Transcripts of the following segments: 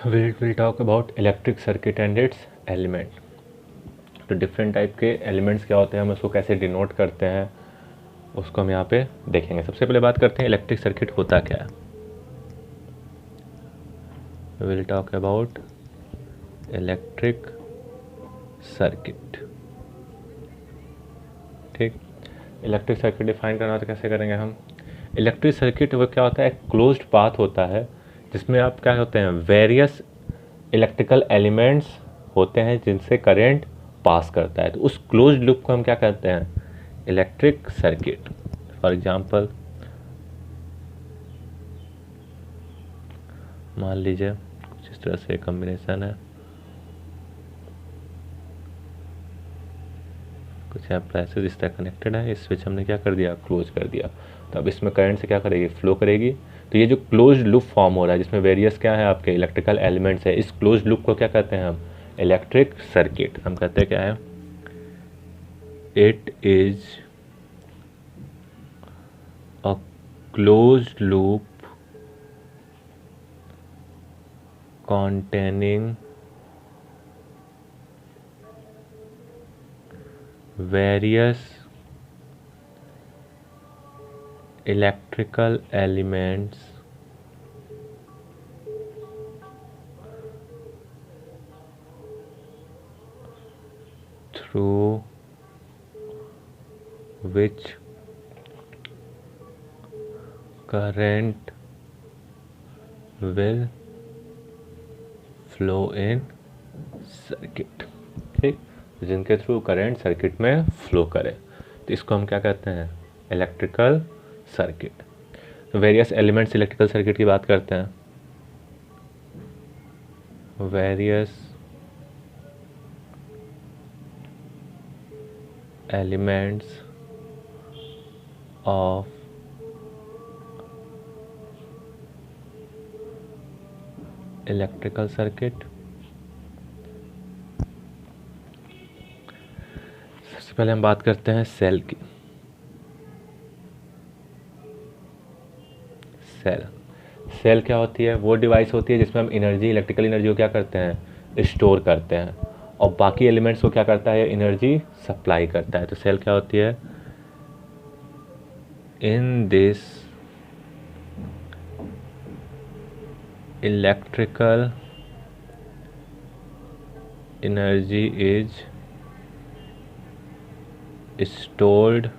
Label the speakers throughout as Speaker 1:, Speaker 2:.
Speaker 1: we'll talk about electric circuit and its element. तो different type के elements क्या होते हैं, हम उसको कैसे डिनोट करते हैं, उसको हम यहाँ पे देखेंगे। सबसे पहले बात करते हैं इलेक्ट्रिक सर्किट होता क्या है। Will talk about electric circuit. ठीक, इलेक्ट्रिक सर्किट डिफाइन करना तो कैसे करेंगे हम। इलेक्ट्रिक सर्किट वो क्या होता है, एक क्लोज्ड पाथ होता है जिसमें आप क्या होते हैं, वेरियस इलेक्ट्रिकल एलिमेंट्स होते हैं जिनसे करंट पास करता है। तो उस क्लोज्ड लूप को हम क्या कहते हैं, इलेक्ट्रिक सर्किट। फॉर एग्जांपल मान लीजिए कुछ इस तरह से कॉम्बिनेशन है, कुछ अप्लायंसेस इस तरह कनेक्टेड है, इस स्विच हमने क्या कर दिया, क्लोज कर दिया। तो अब इसमें करंट से क्या करेगी, फ्लो करेगी। तो ये जो क्लोज्ड लूप फॉर्म हो रहा है जिसमें वेरियस क्या है आपके इलेक्ट्रिकल एलिमेंट्स है, इस क्लोज्ड लूप को क्या कहते हैं हम, इलेक्ट्रिक सर्किट। हम कहते हैं क्या है, it is a closed loop containing various electrical elements through which current will flow in circuit. ठीक, जिनके थ्रू करंट सर्किट में फ्लो करे, तो इसको हम क्या कहते हैं, इलेक्ट्रिकल सर्किट। तो वेरियस एलिमेंट्स इलेक्ट्रिकल सर्किट की बात करते हैं। Various elements of electrical circuit. सबसे पहले हम बात करते हैं सेल की। सेल क्या होती है, वो डिवाइस होती है जिसमें हम एनर्जी, इलेक्ट्रिकल एनर्जी को क्या करते हैं, स्टोर करते हैं, और बाकी एलिमेंट्स को क्या करता है, एनर्जी सप्लाई करता है। तो सेल क्या होती है, in this electrical energy is stored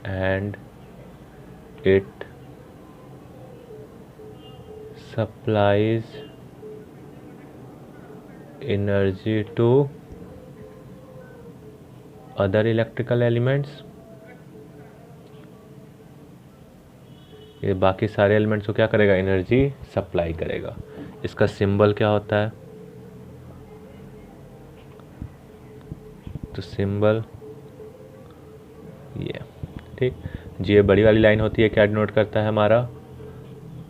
Speaker 1: and it supplies energy to other electrical elements। ये बाकी सारे एलिमेंट्स को क्या करेगा, एनर्जी सप्लाई करेगा। इसका सिंबल क्या होता है, तो सिंबल ये। ठीक, जी ये बड़ी वाली लाइन होती है, क्या डिनोट करता है हमारा,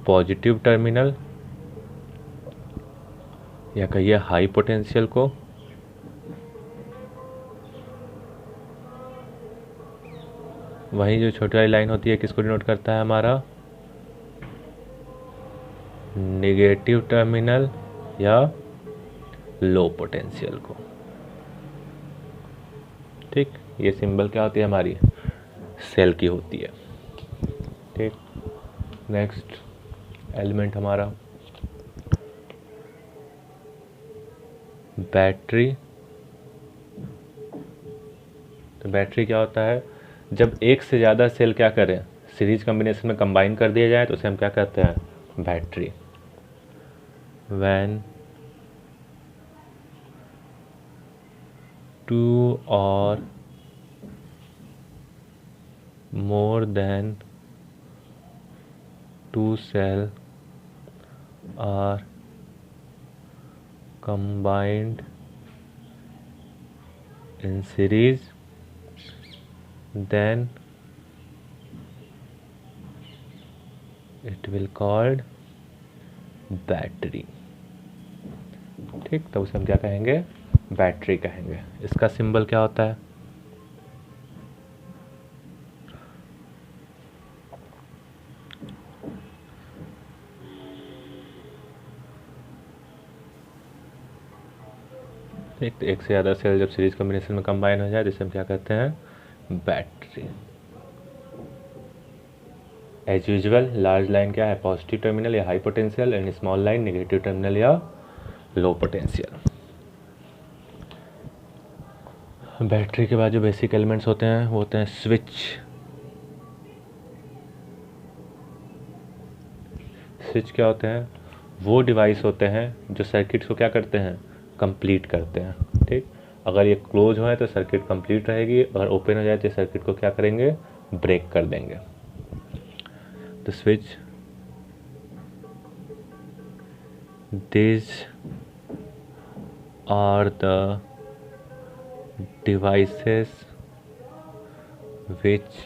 Speaker 1: पॉजिटिव टर्मिनल या कहिए हाई पोटेंशियल को, वहीं जो छोटी वाली लाइन होती है किसको डिनोट करता है हमारा, नेगेटिव टर्मिनल या लो पोटेंशियल को। ठीक, ये सिंबल क्या होती है हमारी, सेल की होती है। ठीक, नेक्स्ट एलिमेंट हमारा बैटरी। तो बैटरी क्या होता है, जब एक से ज़्यादा सेल क्या करें, सीरीज कॉम्बिनेशन में कंबाइन कर दिया जाए तो उसे हम क्या कहते हैं, battery. when two or more than two cells are combined in series, then it will called battery. ठीक, तो उसे हम क्या कहेंगे, बैटरी कहेंगे। इसका सिंबल क्या होता है, एक से ज़्यादा सेल जब सीरीज कॉम्बिनेशन में कंबाइन हो जाए तो इसे हम क्या कहते हैं, battery. As usual large line क्या है, पॉजिटिव टर्मिनल या high potential, and small line negative terminal या लो पोटेंशियल। बैटरी के बाद जो बेसिक एलिमेंट्स होते हैं वो होते हैं स्विच। स्विच क्या होते हैं, वो डिवाइस होते हैं जो सर्किट्स को क्या करते हैं, कंप्लीट करते हैं। ठीक, अगर ये क्लोज हो तो सर्किट कंप्लीट रहेगी, अगर ओपन हो जाए तो सर्किट को क्या करेंगे, ब्रेक कर देंगे। तो switch, these are the devices which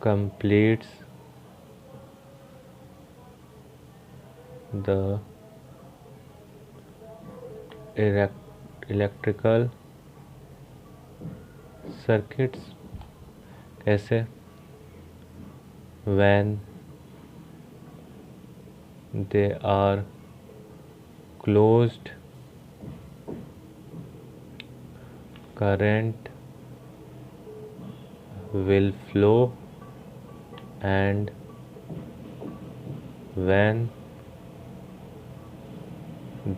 Speaker 1: completes the electrical circuits. कैसे, when they are closed, current will flow, and when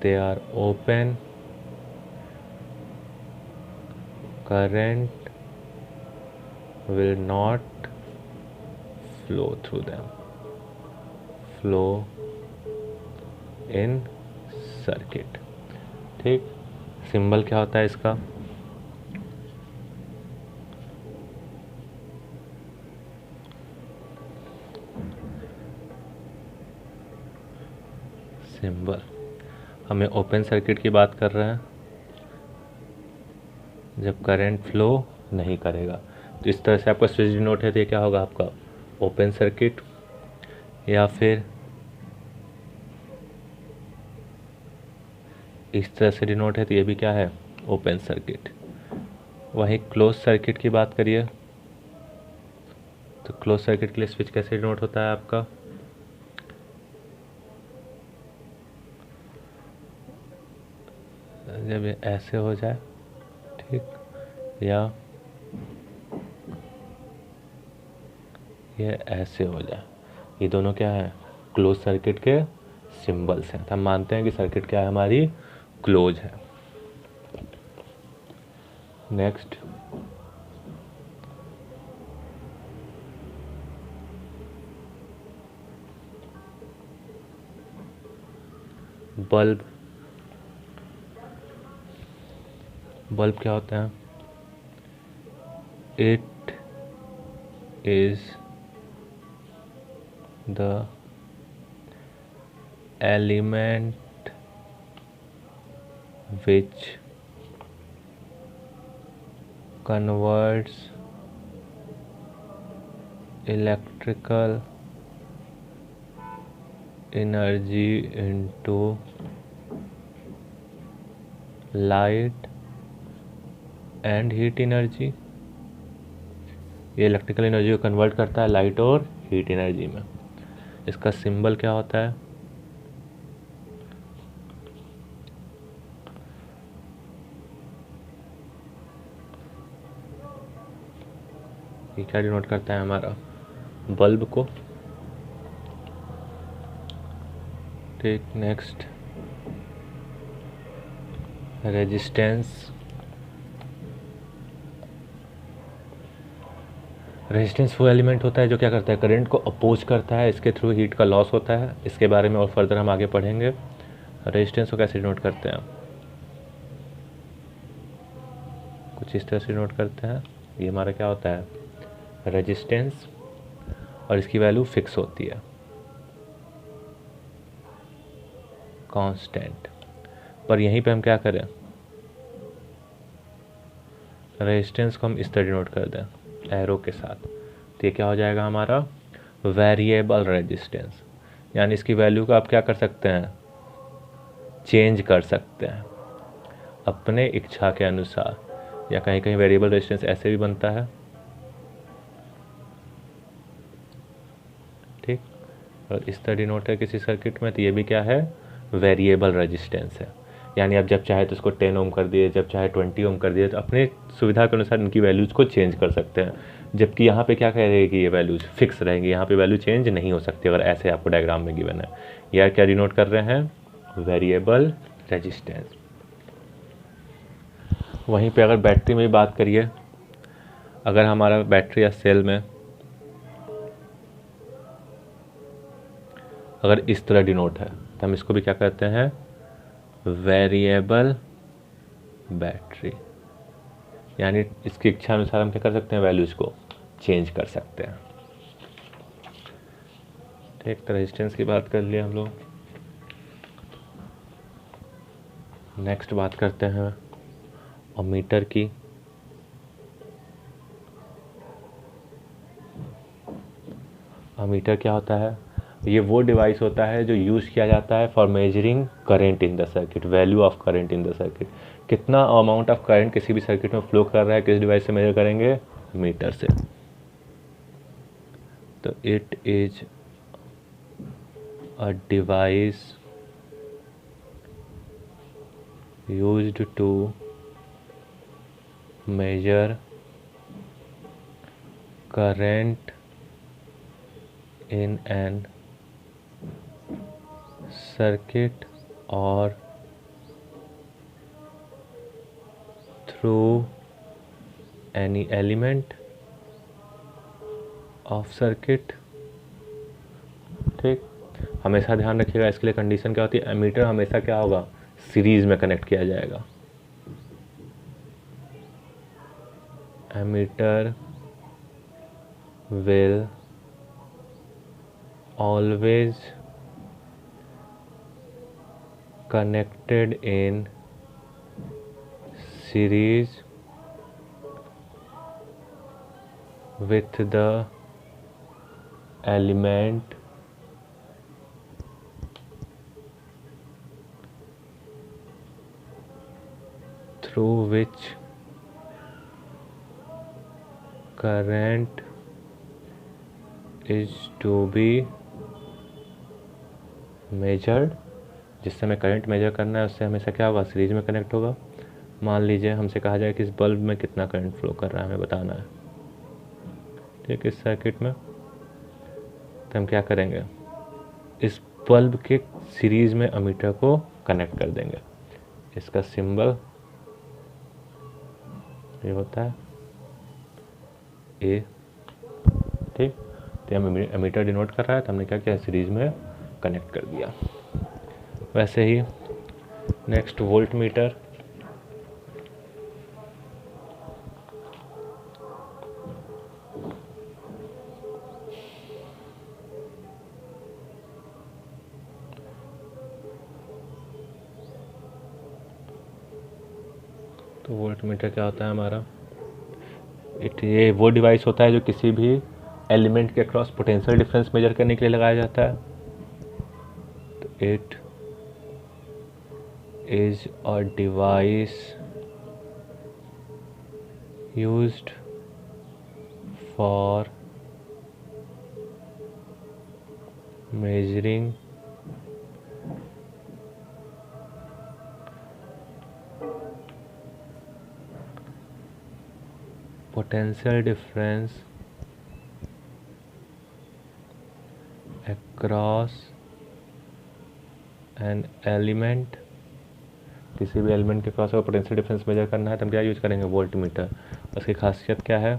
Speaker 1: they are open, current will not flow through them, flow in circuit। ठीक, symbol क्या होता है इसका, symbol हमें open circuit की बात कर रहे हैं, जब करंट फ्लो नहीं करेगा। तो इस तरह से आपका स्विच डिनोट है तो ये क्या होगा आपका ओपन सर्किट, या फिर इस तरह से डिनोट है तो ये भी क्या है, ओपन सर्किट। वहीं क्लोज सर्किट की बात करिए तो क्लोज सर्किट के लिए स्विच कैसे डिनोट होता है आपका, जब ये ऐसे हो जाए, ठीक, या ये ऐसे हो जाए, ये दोनों क्या है, क्लोज सर्किट के सिंबल्स हैं। तो हम मानते हैं कि सर्किट क्या है, हमारी क्लोज है। Next, bulb. बल्ब क्या होता है, it is the element which converts electrical energy into light and heat energy। ये इलेक्ट्रिकल एनर्जी को कन्वर्ट करता है लाइट और हीट एनर्जी में। इसका सिंबल क्या होता है, ये क्या डिनोट करता है हमारा, बल्ब को। ठीक, नेक्स्ट, रेजिस्टेंस। रेजिस्टेंस वो एलिमेंट होता है जो क्या करता है, करंट को अपोज करता है, इसके थ्रू हीट का लॉस होता है। इसके बारे में और फर्दर हम आगे पढ़ेंगे। रेजिस्टेंस को कैसे डिनोट करते हैं, कुछ इस तरह से डिनोट करते हैं। ये हमारा क्या होता है, रेजिस्टेंस, और इसकी वैल्यू फिक्स होती है, कांस्टेंट। पर यहीं पे हम क्या करें, रेजिस्टेंस को हम इस तरह डिनोट कर दें एरो के साथ, तो ये क्या हो जाएगा हमारा वेरिएबल रेजिस्टेंस। यानी इसकी वैल्यू को आप क्या कर सकते हैं, चेंज कर सकते हैं अपने इच्छा के अनुसार, या कहीं कहीं वेरिएबल रेजिस्टेंस ऐसे भी बनता है। ठीक, और इस तरह डिनोट है किसी सर्किट में, तो ये भी क्या है, वेरिएबल रेजिस्टेंस है। यानी आप जब चाहे तो इसको 10 ओम कर दिए, जब चाहे 20 ओम कर दिए, तो अपने सुविधा के अनुसार इनकी वैल्यूज़ को चेंज कर सकते हैं। जबकि यहाँ पे क्या कह रहे हैं कि ये वैल्यूज़ फिक्स रहेंगी, यहाँ पे वैल्यू चेंज नहीं हो सकती अगर ऐसे आपको डायग्राम में गिवन है। यह क्या डिनोट कर रहे हैं, वेरिएबल रेजिस्टेंस। वहीं पे अगर बैटरी में बात करिए, अगर हमारा बैटरी या सेल में अगर इस तरह डिनोट है तो हम इसको भी क्या कहते हैं, वेरिएबल बैटरी। यानी इसकी इच्छा अनुसार हम क्या कर सकते हैं, वैल्यूज़ को चेंज कर सकते हैं। ठीक, तो रेजिस्टेंस की बात कर लिया हम लोग। नेक्स्ट बात करते हैं अमीटर की। अमीटर क्या होता है, ये वो डिवाइस होता है जो यूज़ किया जाता है for measuring current in the circuit, value of current in the circuit. कितना अमाउंट ऑफ करंट किसी भी सर्किट में फ्लो कर रहा है, किस डिवाइस से मेजर करेंगे, मीटर से। तो it is a device used to measure current in an circuit or through any element of circuit। ठीक, हमेशा ध्यान रखिएगा, इसके लिए कंडीशन क्या होती है, एमीटर हमेशा क्या होगा, सीरीज में कनेक्ट किया जाएगा। Ammeter will always connected in series with the element through which current is to be measured। जिससे हमें करंट मेजर करना है उससे हमेशा क्या होगा, सीरीज में कनेक्ट होगा। मान लीजिए हमसे कहा जाए कि इस बल्ब में कितना करंट फ्लो कर रहा है, हमें बताना है। ठीक, इस सर्किट में तो हम क्या करेंगे, इस बल्ब के सीरीज में अमीटर को कनेक्ट कर देंगे। इसका सिंबल ये होता है ए। ठीक, तो हम एमीटर डिनोट कर रहा है, तो हमने क्या किया, सीरीज में कनेक्ट कर दिया। वैसे ही नेक्स्ट वोल्ट मीटर। तो वोल्ट मीटर क्या होता है हमारा, ये वो डिवाइस होता है जो किसी भी एलिमेंट के अक्रॉस पोटेंशियल डिफरेंस मेजर करने के लिए लगाया जाता है। तो it is a device used for measuring potential difference across an element। किसी भी एलिमेंट के क्रॉस का पोटेंशियल डिफरेंस मेजर करना है तो हम क्या यूज करेंगे, वोल्ट मीटर। उसकी खासियत क्या है,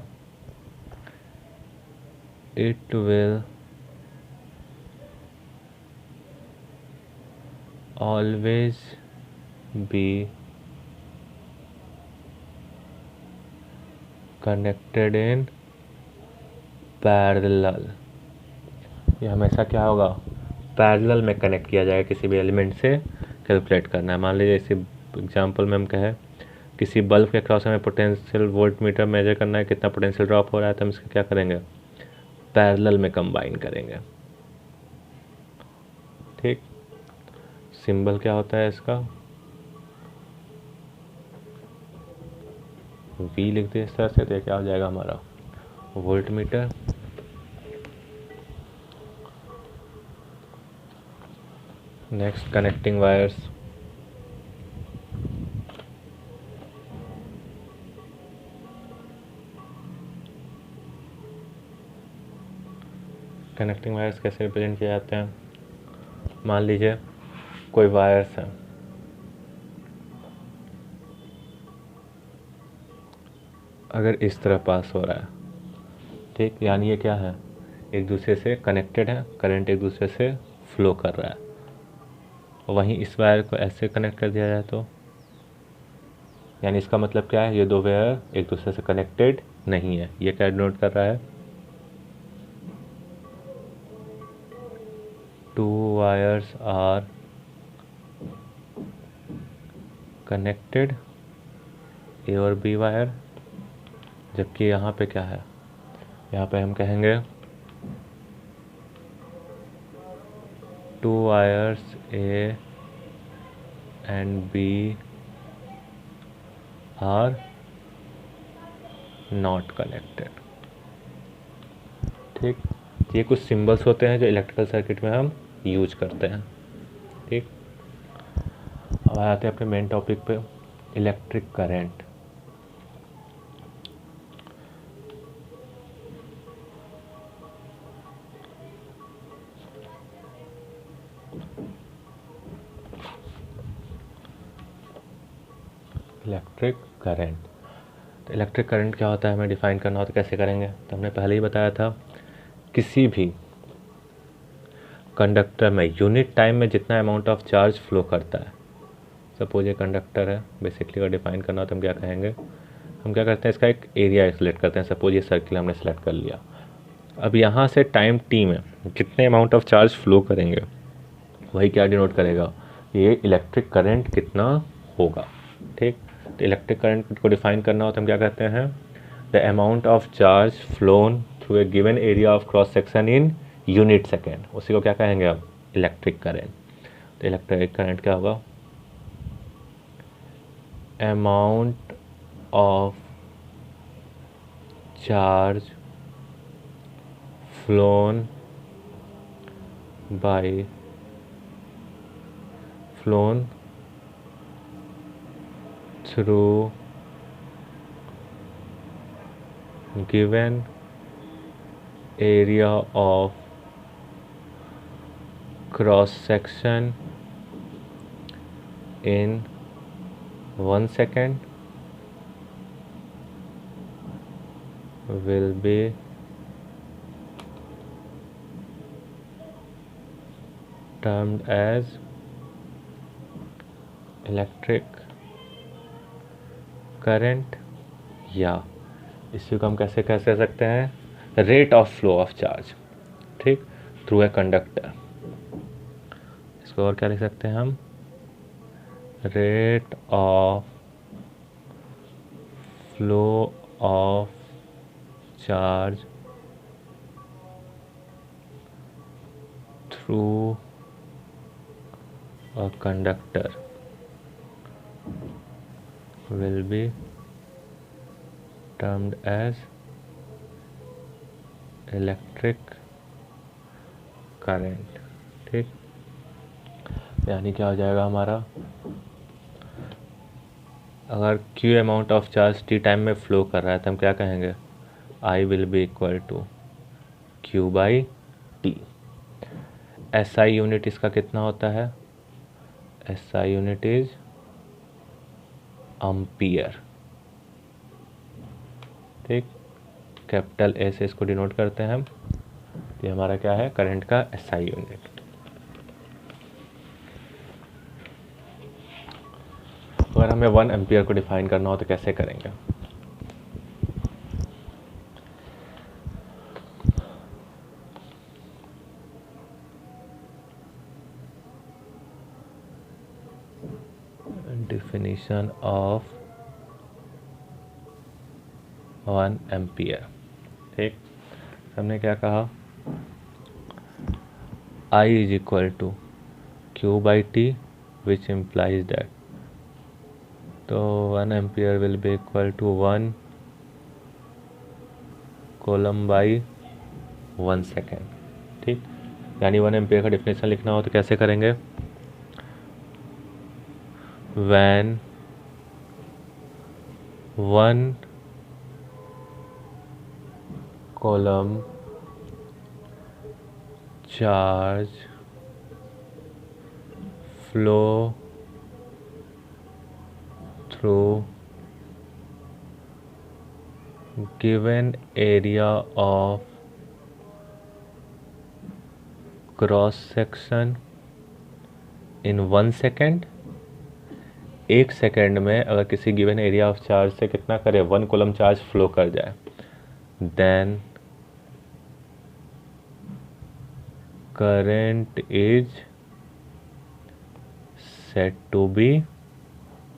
Speaker 1: it will always be connected in parallel. ये हमेशा क्या होगा, पैरेलल में कनेक्ट किया जाएगा किसी भी एलिमेंट से। कैलकुलेट करना है, मान लीजिए इसी एग्जांपल में हम कहें किसी बल्ब के क्रॉस हमें पोटेंशियल वोल्ट मीटर मेजर करना है, कितना पोटेंशियल ड्रॉप हो रहा है, तो हम इसको क्या करेंगे, पैरेलल में कंबाइन करेंगे। ठीक, सिंबल क्या होता है इसका, वी लिख दिए इस तरह से, तो क्या हो जाएगा हमारा volt meter. Next connecting wires. Connecting wires कैसे रिप्रेजेंट किए जाते हैं? मान लीजिए कोई वायर्स है, अगर इस तरह पास हो रहा है, ठीक, यानी ये क्या है, एक दूसरे से कनेक्टेड है, करंट एक दूसरे से फ्लो कर रहा है। वहीं इस वायर को ऐसे कनेक्ट कर दिया जाए तो, यानी इसका मतलब क्या है, ये दो वायर एक दूसरे से कनेक्टेड नहीं है। ये क्या डिनोट कर रहा है, टू वायर्स आर कनेक्टेड, ए और बी वायर। जबकि यहाँ पे क्या है, यहाँ पे हम कहेंगे two wires A and B are not connected. ठीक, ये कुछ सिंबल्स होते हैं जो इलेक्ट्रिकल सर्किट में हम यूज करते हैं। ठीक, अब आते हैं अपने मेन टॉपिक पे, इलेक्ट्रिक करंट। इलेक्ट्रिक करंट, तो इलेक्ट्रिक करंट क्या होता है, हमें डिफाइन करना हो तो कैसे करेंगे? तो हमने पहले ही बताया था, किसी भी कंडक्टर में यूनिट टाइम में जितना अमाउंट ऑफ चार्ज फ्लो करता है, सपोज ये कंडक्टर है, बेसिकली अगर डिफाइन करना हो तो हम क्या कहेंगे, हम क्या करते हैं, इसका एक एरिया सिलेक्ट करते हैं। सपोज ये सर्किल हमने सेलेक्ट कर लिया। अब यहाँ से टाइम टी में जितने अमाउंट ऑफ चार्ज फ्लो करेंगे वही क्या डिनोट करेगा, ये इलेक्ट्रिक करंट कितना होगा। ठीक, तो इलेक्ट्रिक करंट को डिफाइन करना हो तो हम क्या कहते हैं, the amount of charge flown through a given area of cross section in unit second, उसी को क्या कहेंगे अब, इलेक्ट्रिक करंट। तो इलेक्ट्रिक करंट क्या होगा, amount of charge flown by flown through given area of cross section in 1 second will be termed as electric current, या इसी को हम कैसे कह सकते हैं, rate of flow of charge, ठीक, थ्रू ए कंडक्टर। इसको और क्या लिख सकते हैं हम, rate of flow of charge through a conductor will be termed as electric current। ठीक, यानी क्या हो जाएगा हमारा, अगर Q amount of charge T time में फ्लो कर रहा है तो हम क्या कहेंगे, I will be equal to Q by T। SI unit इसका कितना होता है, SI यूनिट इज एम्पियर। ठीक, कैपिटल ए से इसको डिनोट करते हैं हम। ये हमारा क्या है, करंट का एसआई यूनिट। अगर हमें 1 एम्पियर को डिफाइन करना हो तो कैसे करेंगे, definition of 1 एम्पियर। ठीक, हमने क्या कहा, I is equal to Q by T, which implies that, तो 1 ampere will be equal to 1 coulomb by 1 second. ठीक, यानी 1 एम्पियर का डिफिनेशन लिखना हो तो कैसे करेंगे, when one column charge flow through given area of cross section in 1 second, 1 second में अगर किसी गिवन एरिया ऑफ चार्ज से कितना करे 1 कूलम चार्ज फ्लो कर जाए, then current is set to be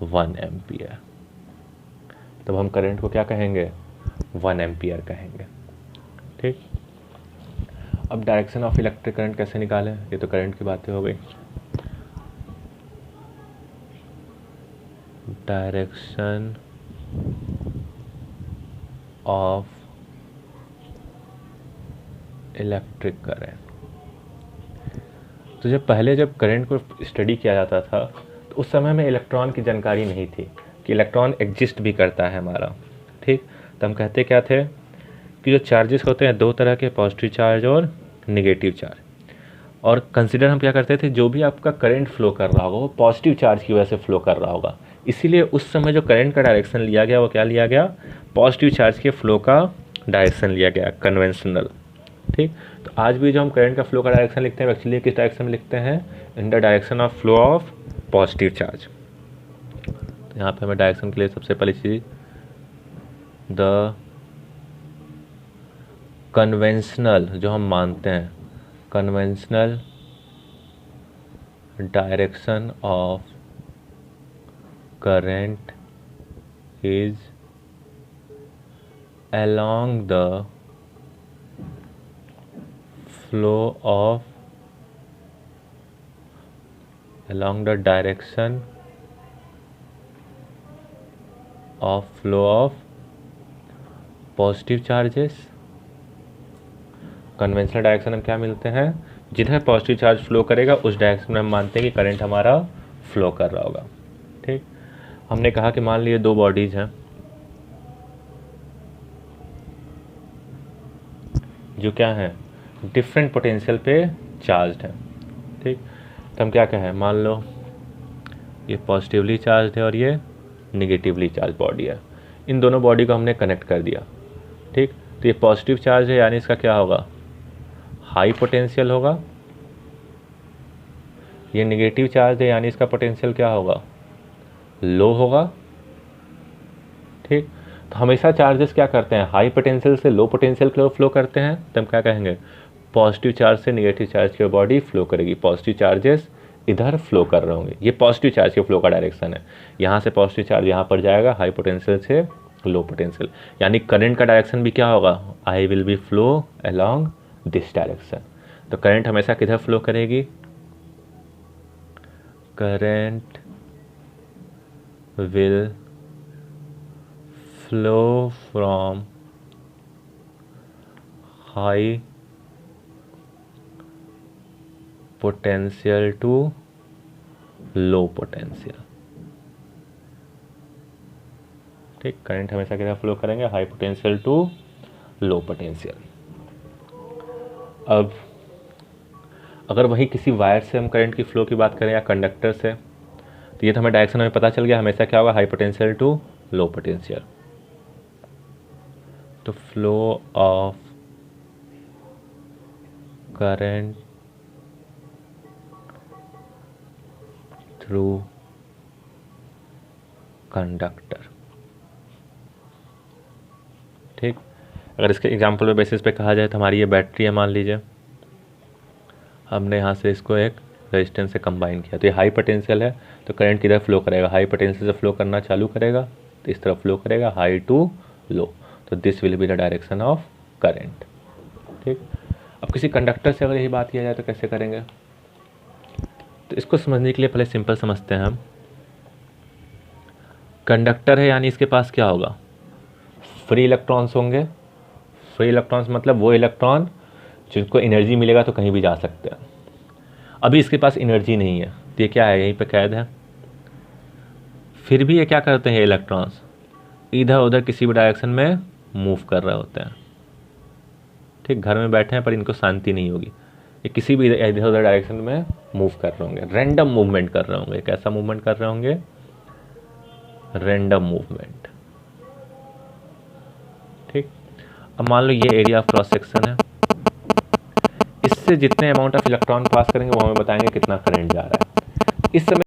Speaker 1: 1 ampere. तब हम करंट को क्या कहेंगे? 1 एम्पियर कहेंगे। ठीक, अब डायरेक्शन ऑफ इलेक्ट्रिक करंट कैसे निकालें? ये तो करंट की बातें हो गई। डायरेक्शन ऑफ इलेक्ट्रिक करंट, तो जब करंट को स्टडी किया जाता था तो उस समय में इलेक्ट्रॉन की जानकारी नहीं थी कि इलेक्ट्रॉन एग्जिस्ट भी करता है हमारा। ठीक, तो हम कहते क्या थे कि जो चार्जेस होते हैं 2 तरह के, पॉजिटिव चार्ज और नेगेटिव चार्ज, और कंसिडर हम क्या करते थे, जो भी आपका करंट फ्लो कर रहा होगा वो पॉजिटिव चार्ज की वजह से फ्लो कर रहा होगा, इसीलिए उस समय जो करंट का डायरेक्शन लिया गया वो क्या लिया गया? पॉजिटिव चार्ज के फ्लो का डायरेक्शन लिया गया, कन्वेंशनल। ठीक, तो आज भी जो हम करंट का फ्लो का डायरेक्शन लिखते हैं एक्चुअली किस डायरेक्शन में लिखते हैं? In the direction of flow of positive charge. तो यहाँ पे हमें डायरेक्शन के लिए सबसे पहली चीज़ द कन्वेंशनल, जो हम मानते हैं conventional direction of current is along the flow of along the direction of flow of positive charges। Conventional direction हम क्या मिलते हैं? जिधर पॉजिटिव चार्ज फ्लो करेगा उस डायरेक्शन में हम मानते हैं कि करंट हमारा फ्लो कर रहा होगा। ठीक, हमने कहा कि मान लिए 2 बॉडीज हैं जो क्या है डिफरेंट पोटेंशियल पे चार्ज है। ठीक, तो हम क्या कहें, मान लो ये पॉजिटिवली चार्ज है और ये निगेटिवली चार्ज बॉडी है, इन दोनों बॉडी को हमने कनेक्ट कर दिया। ठीक, तो ये पॉजिटिव चार्ज है यानी इसका क्या होगा? हाई पोटेंशियल होगा। ये निगेटिव चार्ज है यानी इसका पोटेंशियल क्या होगा? लो होगा। ठीक, तो हमेशा चार्जेस क्या करते हैं? हाई पोटेंशियल से लो पोटेंशियल की ओर फ्लो करते हैं, तो हम क्या कहेंगे? पॉजिटिव चार्ज से निगेटिव चार्ज की बॉडी फ्लो करेगी, पॉजिटिव चार्जेस इधर फ्लो कर रहे होंगे। ये पॉजिटिव चार्ज के फ्लो का डायरेक्शन है, यहाँ से पॉजिटिव चार्ज यहाँ पर जाएगा हाई पोटेंशियल से लो पोटेंशियल, यानी करंट का डायरेक्शन भी क्या होगा? I will be flow along this direction. तो करंट हमेशा किधर फ्लो करेगी? Current will flow from high potential to low potential। ठीक, करंट हमेशा किधर फ्लो करेंगे? High potential to low potential. अब अगर वही किसी वायर से हम करंट की फ्लो की बात करें या कंडक्टर से, तो ये तो हमें डायरेक्शन हमें पता चल गया, हमेशा क्या होगा? High potential to low potential. तो flow of current through conductor. ठीक, अगर इसके एग्जाम्पल पे बेसिस पे कहा जाए तो हमारी ये बैटरी है, मान लीजिए हमने यहाँ से इसको एक रेजिस्टेंस से कंबाइन किया, तो ये हाई पोटेंशियल है, तो करंट किधर फ्लो करेगा? हाई पोटेंशियल से फ्लो करना चालू करेगा, तो इस तरफ फ्लो करेगा हाई टू लो, तो this will be the direction of current. ठीक, अब किसी कंडक्टर से अगर यही बात किया जाए तो कैसे करेंगे? तो इसको समझने के लिए पहले सिंपल समझते हैं हम। कंडक्टर है यानी इसके पास क्या होगा? फ्री इलेक्ट्रॉन्स होंगे। फ्री इलेक्ट्रॉन्स मतलब वो इलेक्ट्रॉन जिनको एनर्जी मिलेगा तो कहीं भी जा सकते हैं। अभी इसके पास एनर्जी नहीं है, तो ये क्या है? यहीं पे कैद है। फिर भी ये क्या करते हैं, इलेक्ट्रॉन्स इधर उधर किसी भी डायरेक्शन में मूव कर रहे होते हैं। ठीक, घर में बैठे हैं पर इनको शांति नहीं होगी, ये किसी भी इधर उधर डायरेक्शन में मूव कर रहे होंगे, रैंडम मूवमेंट कर रहे होंगे। कैसा मूवमेंट कर रहे होंगे, रैंडम मूवमेंट। ठीक, अब मान लो ये एरिया ऑफ क्रॉस सेक्शन है, इससे जितने अमाउंट ऑफ इलेक्ट्रॉन पास करेंगे वो हमें बताएंगे कितना करंट जा रहा है। इस समय